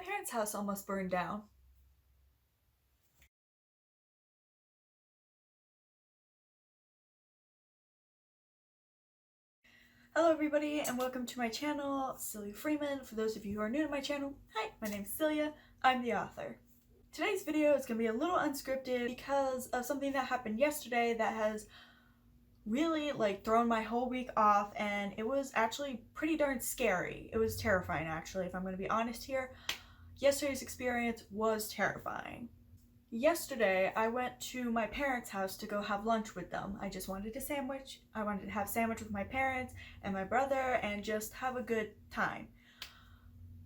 parents' house almost burned down. Hello everybody and welcome to my channel, Celia Freeman. For those of you who are new to my channel, hi, my name is Celia, I'm the author. Today's video is going to be a little unscripted because of something that happened yesterday that has really thrown my whole week off, and it was actually pretty darn scary. It was terrifying actually, if I'm going to be honest here. Yesterday's experience was terrifying. Yesterday, I went to my parents' house to go have lunch with them. I just wanted a sandwich. I wanted to have sandwich with my parents and my brother and just have a good time.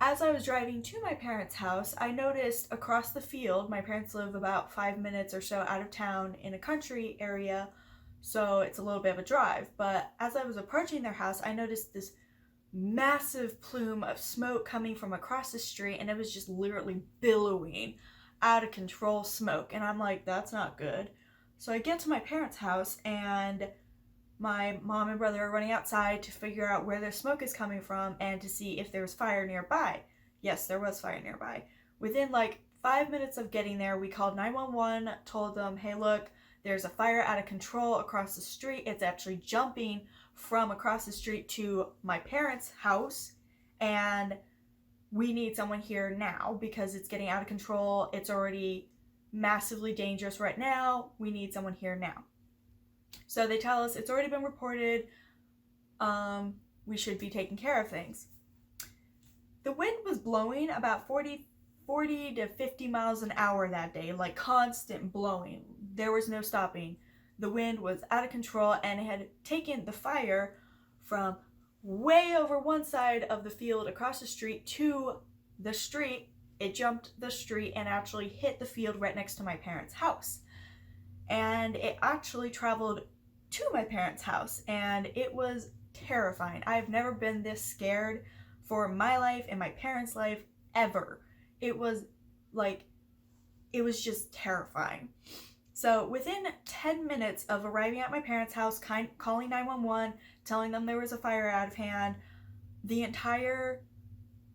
As I was driving to my parents' house, I noticed across the field, my parents live about 5 minutes or so out of town in a country area, so it's a little bit of a drive. But as I was approaching their house, I noticed this massive plume of smoke coming from across the street, and it was just literally billowing out of control smoke. And I'm like, that's not good. So I get to my parents' house and my mom and brother are running outside to figure out where the smoke is coming from and to see if there's fire nearby. Yes, there was fire nearby. Within 5 minutes of getting there, we called 911, told them, hey look, there's a fire out of control across the street. It's actually jumping from across the street to my parents' house, and we need someone here now because it's getting out of control. It's already massively dangerous right now. We need someone here now. So they tell us it's already been reported. We should be taking care of things. The wind was blowing about 40 to 50 miles an hour that day, constant blowing. There was no stopping. The wind was out of control, and it had taken the fire from way over one side of the field across the street to the street. It jumped the street and actually hit the field right next to my parents' house. And it actually traveled to my parents' house, and it was terrifying. I've never been this scared for my life and my parents' life ever. It was just terrifying. So within 10 minutes of arriving at my parents' house, calling 911, telling them there was a fire out of hand, the entire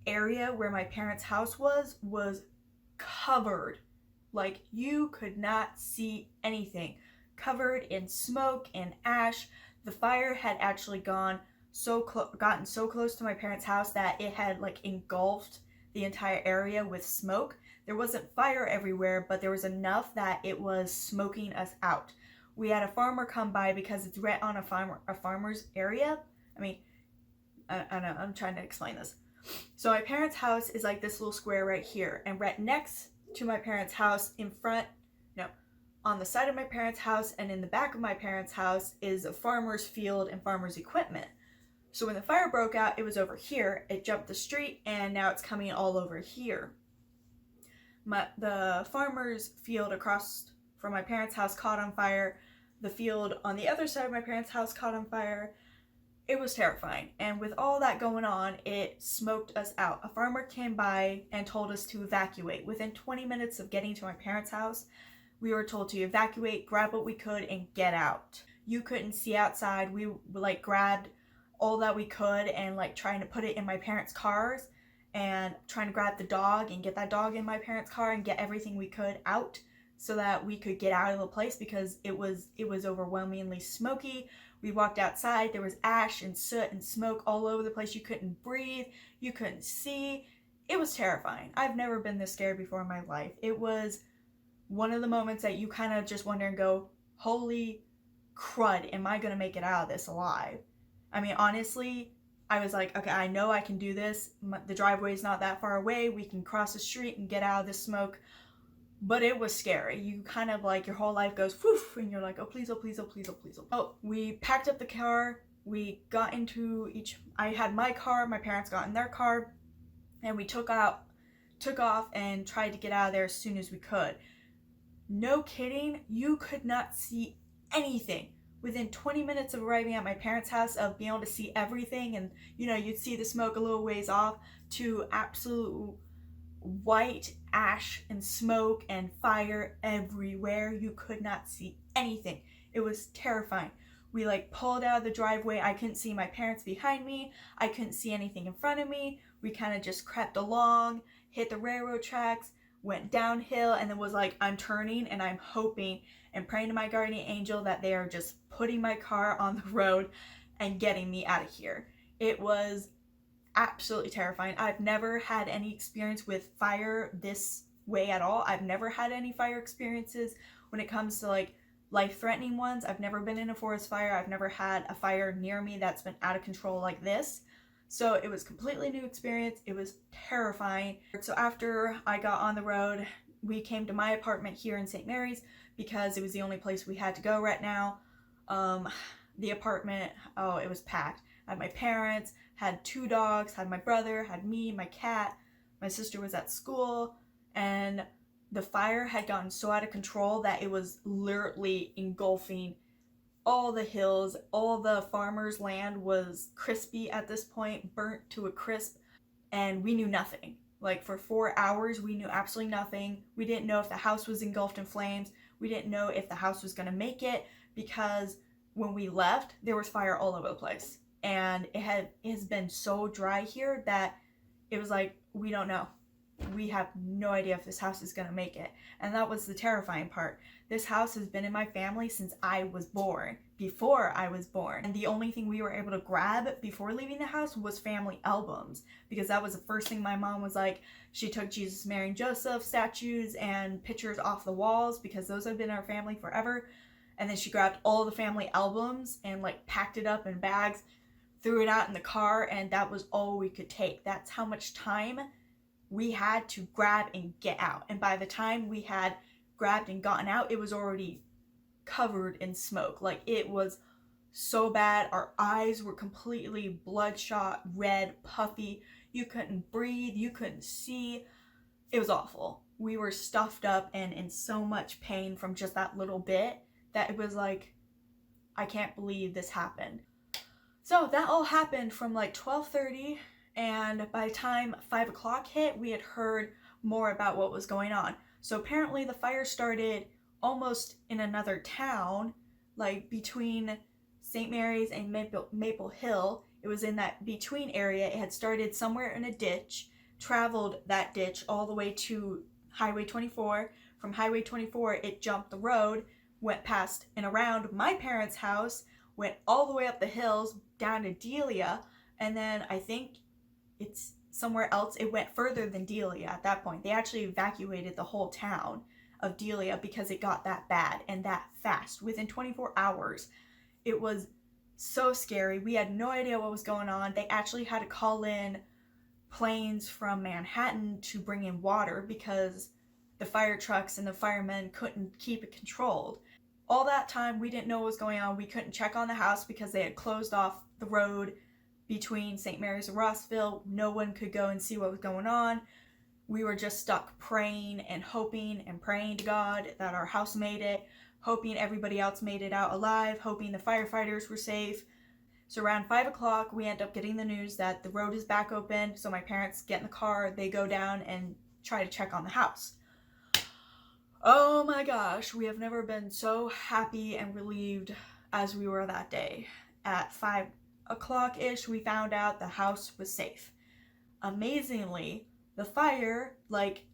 area where my parents' house was covered. You could not see anything. Covered in smoke and ash. The fire had actually gotten so close to my parents' house that it had engulfed the entire area with smoke. There wasn't fire everywhere, but there was enough that it was smoking us out. We had a farmer come by because it's right on a farmer's area. I mean, I know, I'm trying to explain this. So my parents' house is this little square right here, and right next to my parents' house, on the side of my parents' house and in the back of my parents' house is a farmer's field and farmer's equipment. So when the fire broke out, it was over here. It jumped the street, and now it's coming all over here. The farmer's field across from my parents' house caught on fire. The field on the other side of my parents' house caught on fire. It was terrifying. And with all that going on, it smoked us out. A farmer came by and told us to evacuate. Within 20 minutes of getting to my parents' house, we were told to evacuate, grab what we could, and get out. You couldn't see outside. We grabbed all that we could and trying to put it in my parents' cars, and trying to grab the dog and get that dog in my parents' car and get everything we could out so that we could get out of the place because it was overwhelmingly smoky. We walked outside, there was ash and soot and smoke all over the place. You couldn't breathe, you couldn't see. It was terrifying. I've never been this scared before in my life. It was one of the moments that you kind of just wonder and go, holy crud, am I gonna make it out of this alive? I mean, honestly, I was like, okay, I know I can do this. The driveway's not that far away. We can cross the street and get out of this smoke. But it was scary. You kind of your whole life goes woof, and you're like, oh please, oh please, oh please, oh please, oh. Oh, we packed up the car. We got into I had my car, my parents got in their car, and we took off and tried to get out of there as soon as we could. No kidding, you could not see anything. Within 20 minutes of arriving at my parents' house, of being able to see everything, and you'd see the smoke a little ways off, to absolute white ash and smoke and fire everywhere. You could not see anything. It was terrifying. We pulled out of the driveway. I couldn't see my parents behind me. I couldn't see anything in front of me. We kind of just crept along, hit the railroad tracks, went downhill, and then was like, I'm turning and I'm hoping and praying to my guardian angel that they are just putting my car on the road and getting me out of here. It was absolutely terrifying. I've never had any experience with fire this way at all. I've never had any fire experiences when it comes to like life-threatening ones. I've never been in a forest fire. I've never had a fire near me that's been out of control like this. So it was completely new experience. It was terrifying. So after I got on the road, we came to my apartment here in St. Mary's because it was the only place we had to go right now. The apartment, oh, it was packed. I had my parents, had 2 dogs, had my brother, had me, my cat. My sister was at school, and the fire had gotten so out of control that it was literally engulfing all the hills. All the farmers' land was crispy at this point, burnt to a crisp, and we knew nothing. Like for 4 hours, we knew absolutely nothing. We didn't know if the house was engulfed in flames. We didn't know if the house was going to make it, because when we left, there was fire all over the place. And it has been so dry here that it was like, we don't know. We have no idea if this house is going to make it. And that was the terrifying part. This house has been in my family since I was born, before I was born. And the only thing we were able to grab before leaving the house was family albums, because that was the first thing my mom was like. She took Jesus, Mary, and Joseph statues and pictures off the walls because those have been in our family forever. And then she grabbed all the family albums and like packed it up in bags, threw it out in the car, and that was all we could take. That's how much time we had to grab and get out. And by the time we had grabbed and gotten out, it was already covered in smoke. Like, it was so bad. Our eyes were completely bloodshot, red, puffy. You couldn't breathe. You couldn't see. It was awful. We were stuffed up and in so much pain from just that little bit that it was like, I can't believe this happened. So that all happened from like 12:30, and by the time 5 o'clock hit, we had heard more about what was going on. So apparently the fire started almost in another town, like between St. Mary's and Maple Hill. It was in that between area. It had started somewhere in a ditch, traveled that ditch all the way to Highway 24. From Highway 24, it jumped the road, went past and around my parents' house, went all the way up the hills down to Delia, and then I think it's somewhere else. It went further than Delia at that point. They actually evacuated the whole town of Delia because it got that bad and that fast. Within 24 hours. It was so scary. We had no idea what was going on. They actually had to call in planes from Manhattan to bring in water because the fire trucks and the firemen couldn't keep it controlled. All that time, we didn't know what was going on. We couldn't check on the house because they had closed off the road between St. Mary's and Rossville. No one could go and see what was going on. We were just stuck praying and hoping and praying to God that our house made it, hoping everybody else made it out alive, hoping the firefighters were safe. So around 5 o'clock, we end up getting the news that the road is back open. So my parents get in the car, they go down and try to check on the house. Oh my gosh, we have never been so happy and relieved as we were that day. At 5 o'clock-ish, we found out the house was safe. Amazingly, the fire,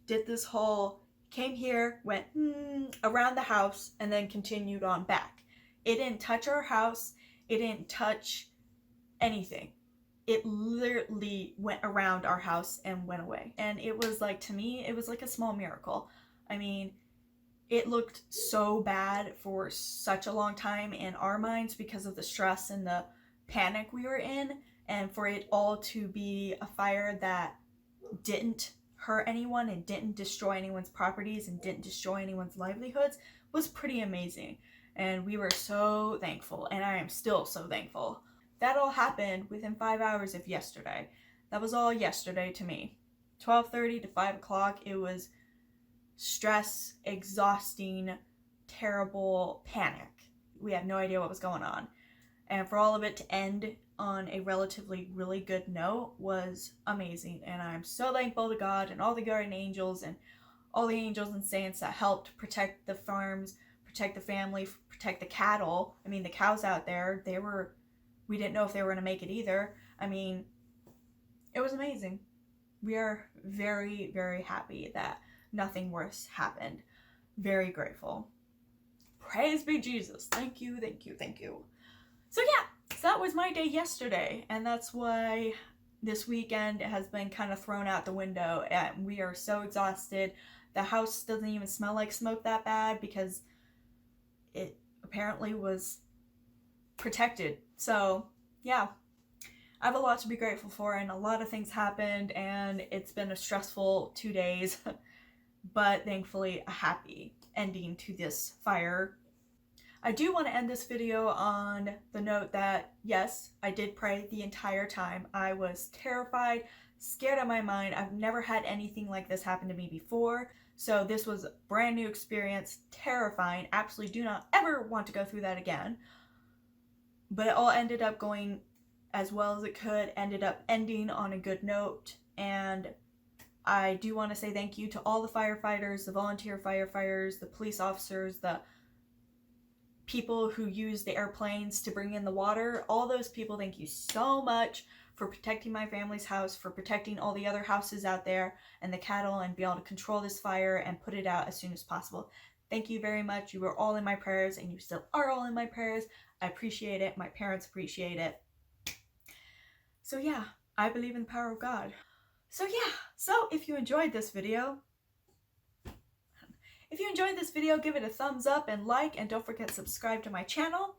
did this whole, came here, went around the house, and then continued on back. It didn't touch our house. It didn't touch anything. It literally went around our house and went away. And it was to me, it was like a small miracle. I mean, it looked so bad for such a long time in our minds because of the stress and the panic we were in, and for it all to be a fire that didn't hurt anyone and didn't destroy anyone's properties and didn't destroy anyone's livelihoods was pretty amazing. And we were so thankful, and I am still so thankful. That all happened within 5 hours of yesterday. That was all yesterday to me. 12:30 to 5 o'clock, it was stress, exhausting, terrible panic. We had no idea what was going on. And for all of it to end on a relatively really good note was amazing. And I'm so thankful to God and all the guardian angels and all the angels and saints that helped protect the farms, protect the family, protect the cattle. I mean, the cows out there, we didn't know if they were going to make it either. I mean, it was amazing. we are very, very happy that nothing worse happened. Very grateful. Praise be Jesus. Thank you, thank you, thank you. So yeah, so that was my day yesterday, and that's why this weekend has been kind of thrown out the window, and we are so exhausted. The house doesn't even smell like smoke that bad because it apparently was protected. So yeah, I have a lot to be grateful for, and a lot of things happened, and it's been a stressful 2 days, but thankfully a happy ending to this fire. I do want to end this video on the note that, yes, I did pray the entire time. I was terrified, scared out of my mind. I've never had anything like this happen to me before, so this was a brand new experience, terrifying. Absolutely do not ever want to go through that again. But it all ended up going as well as it could, ended up ending on a good note, and I do want to say thank you to all the firefighters, the volunteer firefighters, the police officers, the people who use the airplanes to bring in the water. All those people, thank you so much for protecting my family's house, for protecting all the other houses out there and the cattle, and be able to control this fire and put it out as soon as possible. Thank you very much. You were all in my prayers, and you still are all in my prayers. I appreciate it. My parents appreciate it. So yeah, I believe in the power of God. So yeah, so if you enjoyed this video, give it a thumbs up and like, and don't forget to subscribe to my channel.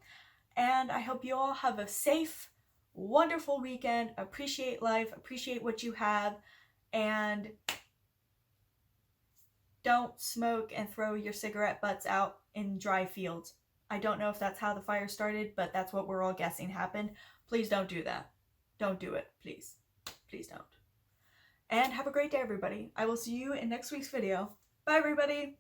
And I hope you all have a safe, wonderful weekend. Appreciate life, appreciate what you have, and don't smoke and throw your cigarette butts out in dry fields. I don't know if that's how the fire started, but that's what we're all guessing happened. Please don't do that. Don't do it, please. Please don't. And have a great day, everybody. I will see you in next week's video. Bye, everybody.